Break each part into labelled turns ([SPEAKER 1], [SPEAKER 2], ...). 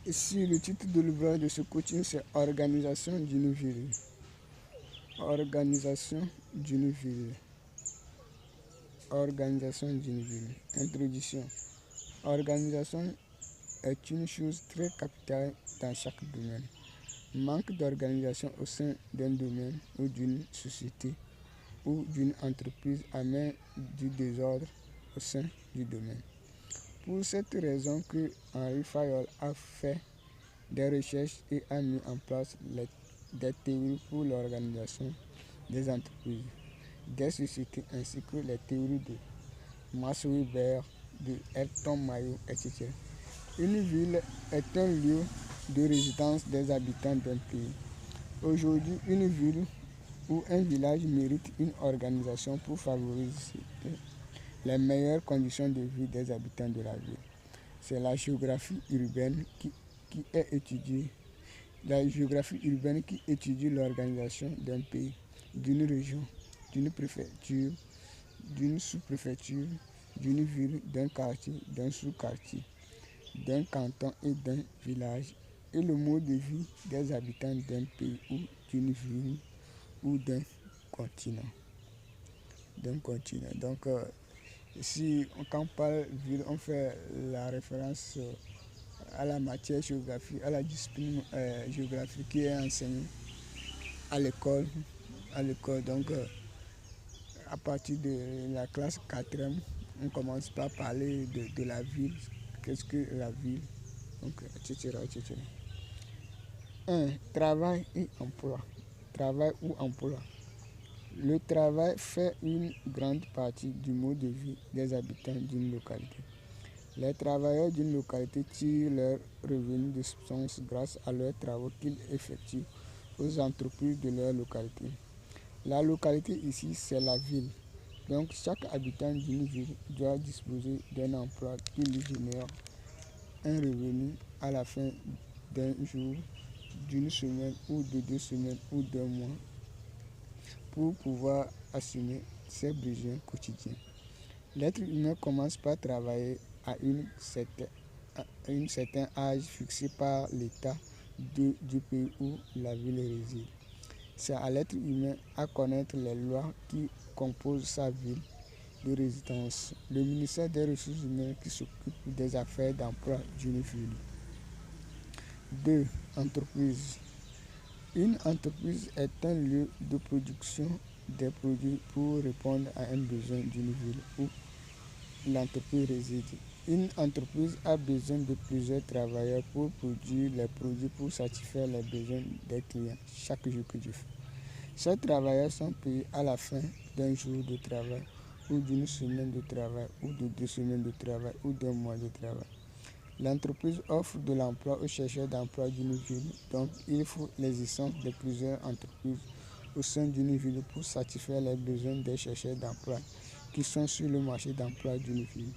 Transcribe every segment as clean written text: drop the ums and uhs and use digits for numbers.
[SPEAKER 1] Ici, le titre de l'ouvrage de ce coaching, c'est Organisation d'une ville. Organisation d'une ville. Organisation d'une ville. Introduction. Organisation est une chose très capitale dans chaque domaine. Manque d'organisation au sein d'un domaine ou d'une société ou d'une entreprise amène du désordre au sein du domaine. Pour cette raison que Henri Fayol a fait des recherches et a mis en place des théories pour l'organisation des entreprises, des sociétés ainsi que les théories de Max Weber, de Elton Mayo, etc. Une ville est un lieu de résidence des habitants d'un pays. Aujourd'hui, une ville ou un village mérite une organisation pour favoriser les meilleures conditions de vie des habitants de la ville. C'est la géographie urbaine qui est étudiée. La géographie urbaine qui étudie l'organisation d'un pays, d'une région, d'une préfecture, d'une sous-préfecture, d'une ville, d'un quartier, d'un sous-quartier, d'un canton et d'un village, et le mode de vie des habitants d'un pays ou d'une ville ou d'un continent. Donc, si quand on parle ville, on fait la référence à la matière géographie, à la discipline géographie qui est enseignée à l'école. Donc, à partir de la classe 4e, on commence par parler de la ville. Qu'est-ce que la ville? Donc, etc., etc. 1. Travail et emploi. Travail ou emploi. Le travail fait une grande partie du mode de vie des habitants d'une localité. Les travailleurs d'une localité tirent leurs revenus de subsistance grâce à leurs travaux qu'ils effectuent aux entreprises de leur localité. La localité ici, c'est la ville. Donc, chaque habitant d'une ville doit disposer d'un emploi qui lui génère un revenu à la fin d'un jour, d'une semaine ou de 2 semaines ou d'un mois pour pouvoir assumer ses besoins quotidiens. L'être humain commence par travailler à un certain âge fixé par l'État du pays où la ville réside. C'est à l'être humain à connaître les lois qui composent sa ville de résidence. Le ministère des Ressources humaines qui s'occupe des affaires d'emploi d'une ville. 2. Entreprise. Une entreprise est un lieu de production des produits pour répondre à un besoin d'une ville où l'entreprise réside. Une entreprise a besoin de plusieurs travailleurs pour produire les produits pour satisfaire les besoins des clients chaque jour que Dieu fait. Ces travailleurs sont payés à la fin d'un jour de travail ou d'une semaine de travail ou de 2 semaines de travail ou d'un mois de travail. L'entreprise offre de l'emploi aux chercheurs d'emploi d'une ville, donc il faut l'existence de plusieurs entreprises au sein d'une ville pour satisfaire les besoins des chercheurs d'emploi qui sont sur le marché d'emploi d'une ville.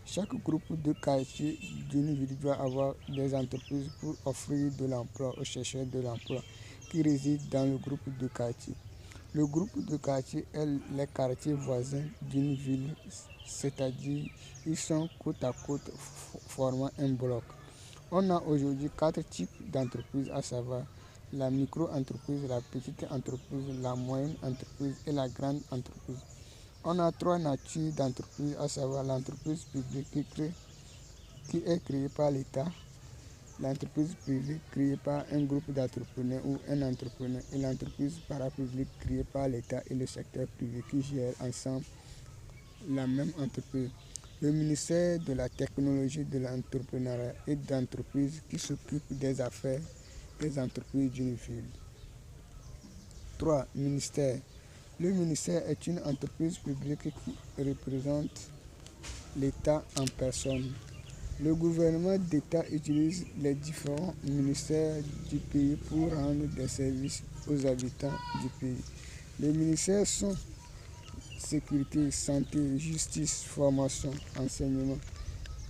[SPEAKER 1] Chaque groupe de quartier d'une ville doit avoir des entreprises pour offrir de l'emploi aux chercheurs de l'emploi qui résident dans le groupe de quartier. Le groupe de quartier est les quartiers voisins d'une ville, c'est-à-dire ils sont côte à côte formant un bloc. On a aujourd'hui 4 types d'entreprises, à savoir la micro-entreprise, la petite entreprise, la moyenne entreprise et la grande entreprise. On a 3 natures d'entreprises, à savoir l'entreprise publique qui est créée par l'État, l'entreprise privée créée par un groupe d'entrepreneurs ou un entrepreneur et l'entreprise parapublique créée par l'État et le secteur privé qui gèrent ensemble la même entreprise. Le ministère de la technologie, de l'entrepreneuriat et d'entreprise qui s'occupe des affaires des entreprises d'une ville. 3. Ministère. Le ministère est une entreprise publique qui représente l'État en personne. Le gouvernement d'État utilise les différents ministères du pays pour rendre des services aux habitants du pays. Les ministères sont sécurité, santé, justice, formation, enseignement,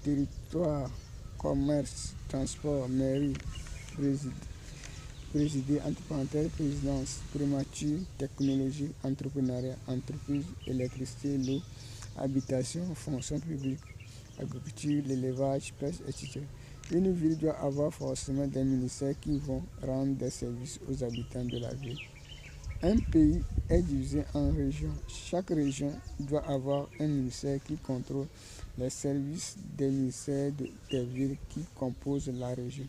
[SPEAKER 1] territoire, commerce, transport, mairie, présidé, entre parenthèses, présidence, primature, technologie, entrepreneuriat, entreprise, électricité, l'eau, habitation, fonction publique, agriculture, l'élevage, pêche, etc. Une ville doit avoir forcément des ministères qui vont rendre des services aux habitants de la ville. Un pays est divisé en régions. Chaque région doit avoir un ministère qui contrôle les services des ministères des villes qui composent la région.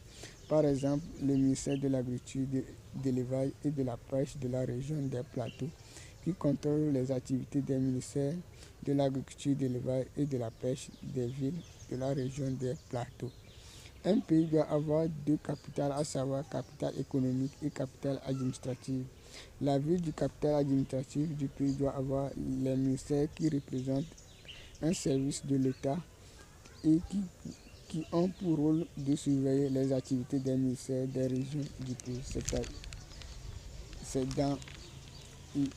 [SPEAKER 1] Par exemple, le ministère de l'Agriculture, de l'Élevage et de la Pêche de la région des Plateaux, qui contrôle les activités des ministères de l'Agriculture, de l'Élevage et de la Pêche des villes de la région des Plateaux. Un pays doit avoir deux capitales, à savoir capitale économique et capitale administrative. La ville du capital administratif du pays doit avoir les ministères qui représentent un service de l'État et qui ont pour rôle de surveiller les activités des ministères des régions du pays. C'est dans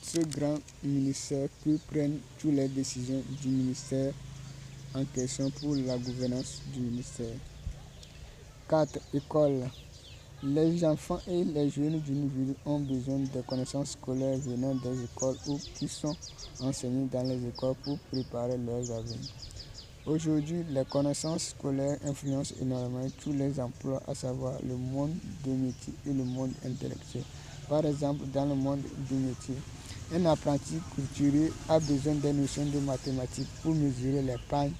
[SPEAKER 1] ce grand ministère que prennent toutes les décisions du ministère en question pour la gouvernance du ministère. 4. École. Les enfants et les jeunes d'une ville ont besoin de connaissances scolaires venant des écoles ou qui sont enseignées dans les écoles pour préparer leurs avenirs. Aujourd'hui, les connaissances scolaires influencent énormément tous les emplois, à savoir le monde des métiers et le monde intellectuel. Par exemple, dans le monde du métier, un apprenti couturier a besoin des notions de mathématiques pour mesurer les pailles.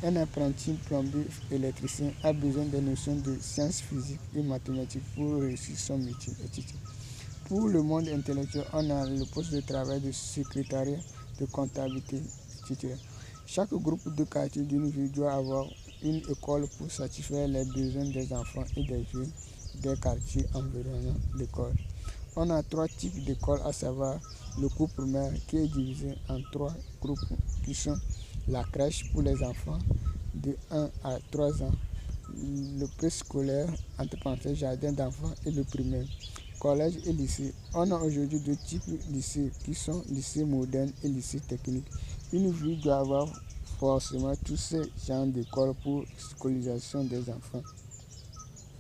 [SPEAKER 1] Un apprenti plombier électricien a besoin des notions de sciences physiques et mathématiques pour réussir son métier, etc. Pour le monde intellectuel, on a le poste de travail de secrétariat, de comptabilité, etc. Chaque groupe de quartier d'une ville doit avoir une école pour satisfaire les besoins des enfants et des jeunes des quartiers environnant l'école. On a 3 types d'écoles, à savoir le cours primaire qui est divisé en 3 groupes qui sont la crèche pour les enfants de 1 à 3 ans, le préscolaire, entre parenthèses jardin d'enfants et le primaire, collège et lycée. On a aujourd'hui 2 types de lycées qui sont lycée moderne et lycée technique. Une ville doit avoir forcément tous ces genres d'écoles pour scolarisation des enfants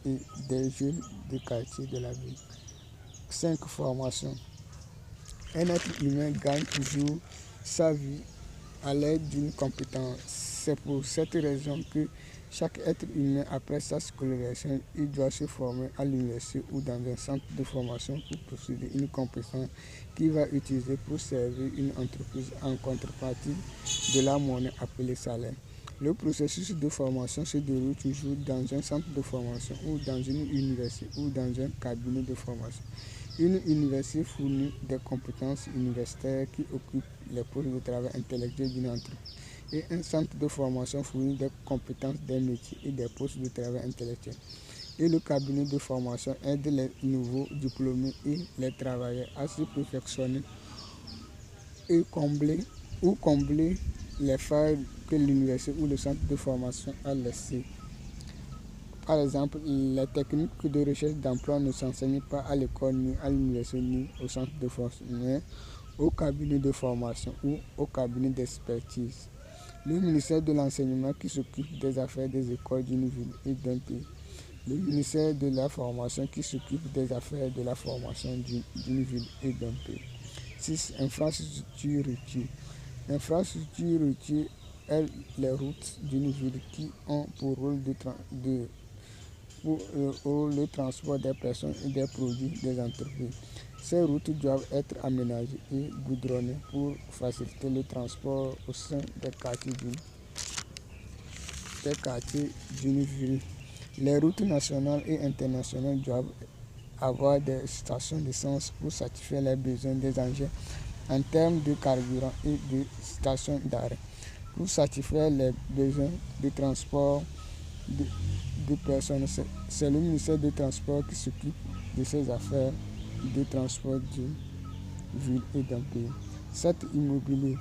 [SPEAKER 1] et des jeunes des quartiers de la ville. 5. Formation. Un être humain gagne toujours sa vie à l'aide d'une compétence. C'est pour cette raison que chaque être humain, après sa scolarisation, il doit se former à l'université ou dans un centre de formation pour posséder une compétence qu'il va utiliser pour servir une entreprise en contrepartie de la monnaie appelée salaire. Le processus de formation se déroule toujours dans un centre de formation ou dans une université ou dans un cabinet de formation. Une université fournit des compétences universitaires qui occupent les postes de travail intellectuel d'une entreprise. Et un centre de formation fournit des compétences des métiers et des postes de travail intellectuel. Et le cabinet de formation aide les nouveaux diplômés et les travailleurs à se perfectionner et combler les failles que l'université ou le centre de formation a laissées. Par exemple, les techniques de recherche d'emploi ne s'enseignent pas à l'école, ni à l'université, ni au centre de formation, mais au cabinet de formation ou au cabinet d'expertise. Le ministère de l'enseignement qui s'occupe des affaires des écoles d'une ville et d'un pays. Le ministère de la formation qui s'occupe des affaires de la formation d'une ville et d'un pays. 6. Infrastructure routière. L'infrastructure routière est les routes d'une ville qui ont pour rôle le transport des personnes et des produits des entreprises. Ces routes doivent être aménagées et goudronnées pour faciliter le transport au sein des quartiers d'une ville. Les routes nationales et internationales doivent avoir des stations d'essence pour satisfaire les besoins des engins en termes de carburant et de stations d'arrêt. Pour satisfaire les besoins de transport de personnes, c'est le ministère des Transports qui s'occupe de ces affaires de transport d'une ville et d'un pays. 7. Immobilier.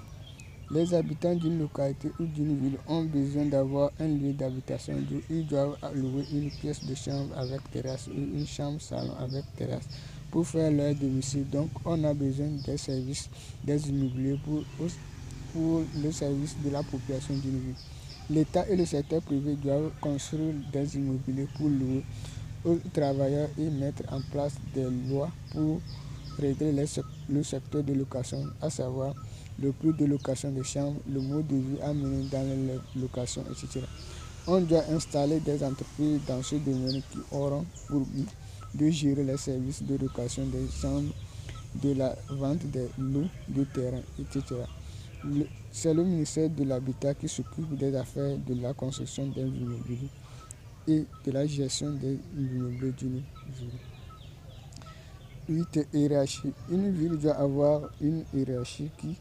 [SPEAKER 1] Les habitants d'une localité ou d'une ville ont besoin d'avoir un lieu d'habitation. Ils doivent louer une pièce de chambre avec terrasse ou une chambre-salon avec terrasse pour faire leur domicile. Donc, on a besoin des services des immobiliers pour le service de la population d'une ville. L'État et le secteur privé doivent construire des immobiliers pour louer aux travailleurs et mettre en place des lois pour régler le secteur de location, à savoir le prix de location des chambres, le mode de vie à mener dans les locations, etc. On doit installer des entreprises dans ce domaine qui auront pour but de gérer les services de location des chambres, de la vente des lots de terrain, etc. C'est le ministère de l'Habitat qui s'occupe des affaires de la construction des immeubles et de la gestion des immeubles d'une ville. 8. Hiérarchie. Une ville doit avoir une hiérarchie qui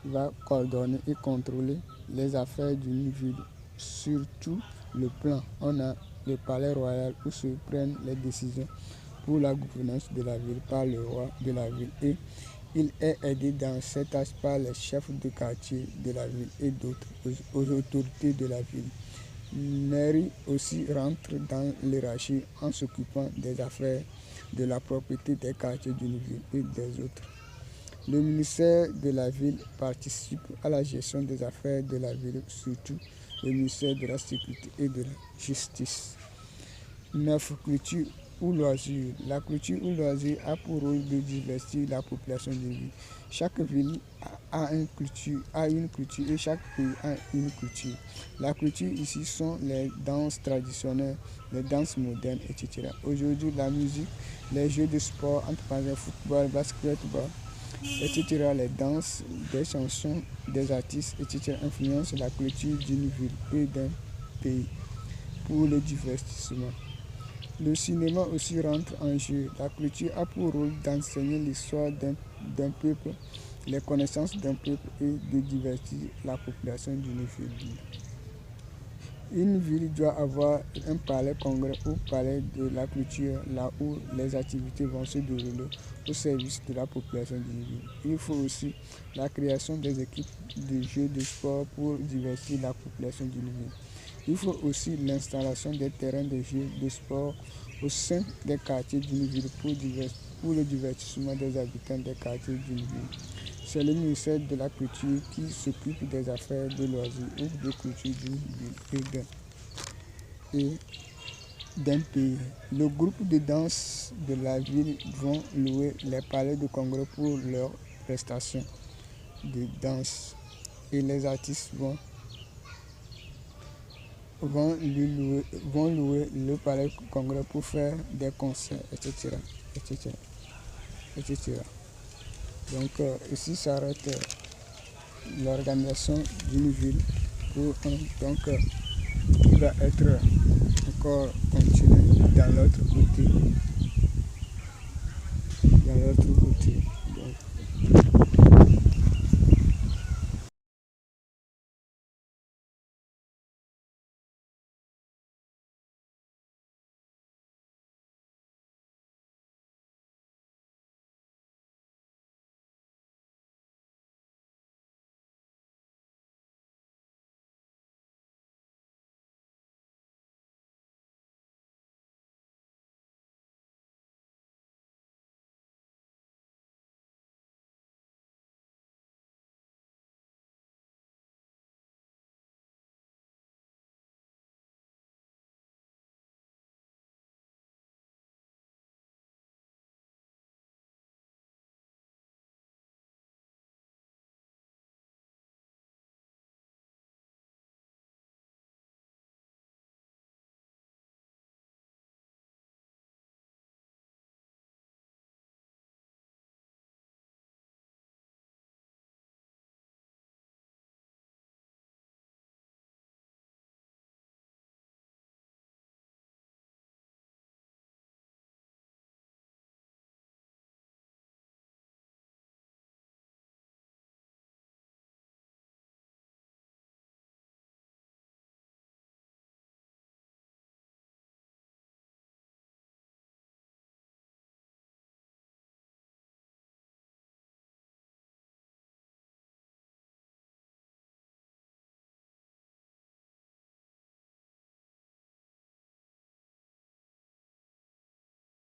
[SPEAKER 1] va coordonner et contrôler les affaires d'une ville. Sur tout le plan, on a le palais royal où se prennent les décisions pour la gouvernance de la ville par le roi de la ville, et il est aidé dans cette tâche par les chefs de quartier de la ville et d'autres autorités de la ville. Mairie aussi rentre dans l'hiérarchie en s'occupant des affaires de la propriété des quartiers d'une ville et des autres. Le ministère de la ville participe à la gestion des affaires de la ville, surtout le ministère de la sécurité et de la justice. 9. Culture ou loisirs. La culture ou loisir a pour rôle de divertir la population d'une ville. Chaque ville a une culture et chaque pays a une culture. La culture ici sont les danses traditionnelles, les danses modernes, etc. Aujourd'hui, la musique, les jeux de sport, entre parenthèses, football, basketball, etc. Les danses, des chansons, des artistes, etc. influencent la culture d'une ville et d'un pays pour le divertissement. Le cinéma aussi rentre en jeu. La culture a pour rôle d'enseigner l'histoire d'un peuple, les connaissances d'un peuple et de divertir la population d'une ville. Une ville doit avoir un palais congrès ou palais de la culture, là où les activités vont se dérouler au service de la population d'une ville. Il faut aussi la création des équipes de jeux de sport pour divertir la population d'une ville. Il faut aussi l'installation des terrains de jeux de sport au sein des quartiers d'une ville pour le divertissement des habitants des quartiers d'une ville. C'est le ministère de la Culture qui s'occupe des affaires de loisirs et de culture d'une ville et d'un pays. Le groupe de danse de la ville vont louer les palais de congrès pour leurs prestations de danse et les artistes vont louer le palais de congrès pour faire des concerts, etc. Donc ici s'arrête l'organisation d'une ville qui va être encore continuée dans l'autre côté.